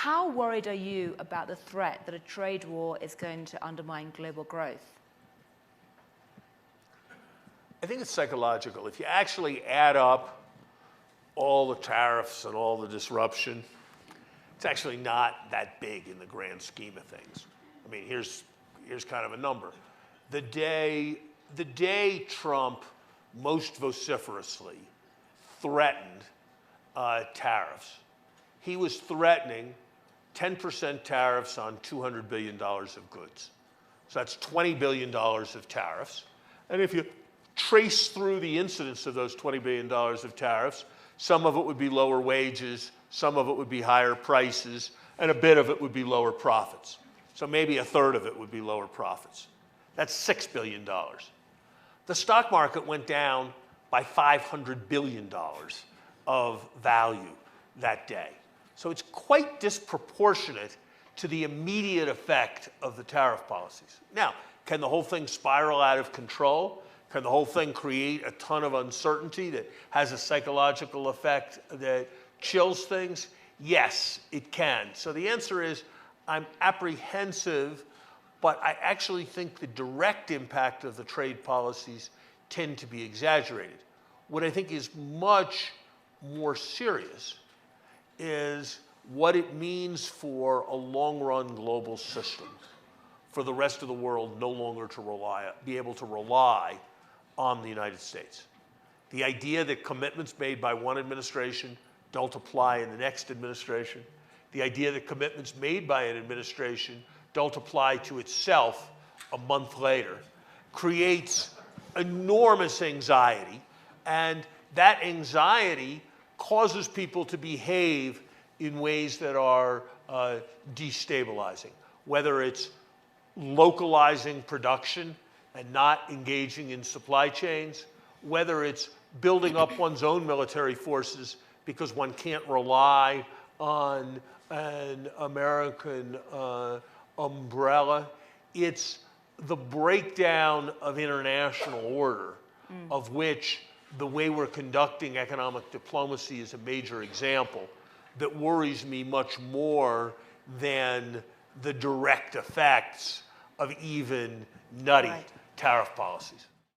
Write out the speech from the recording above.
How worried are you about the threat that a trade war is going to undermine global growth? I think it's psychological. If you actually add up all the tariffs and all the disruption, it's actually not that big in the grand scheme of things. I mean, here's kind of a number. The day Trump most vociferously threatened tariffs, he was threatening 10% tariffs on $200 billion of goods. So that's $20 billion of tariffs. And if you trace through the incidence of those $20 billion of tariffs, some of it would be lower wages, some of it would be higher prices, and a bit of it would be lower profits. So maybe a third of it would be lower profits. That's $6 billion. The stock market went down by $500 billion of value that day. So it's quite disproportionate to the immediate effect of the tariff policies. Now, can the whole thing spiral out of control? Can the whole thing create a ton of uncertainty that has a psychological effect that chills things? Yes, it can. So the answer is, I'm apprehensive, but I actually think the direct impact of the trade policies tend to be exaggerated. What I think is much more serious is what it means for a long-run global system, for the rest of the world no longer to be able to rely on the United States. The idea that commitments made by one administration don't apply in the next administration, the idea that commitments made by an administration don't apply to itself a month later, creates enormous anxiety, and that anxiety causes people to behave in ways that are destabilizing, whether it's localizing production and not engaging in supply chains, whether it's building up one's own military forces because one can't rely on an American umbrella. It's the breakdown of international order, of which the way we're conducting economic diplomacy is a major example, that worries me much more than the direct effects of even nutty tariff policies.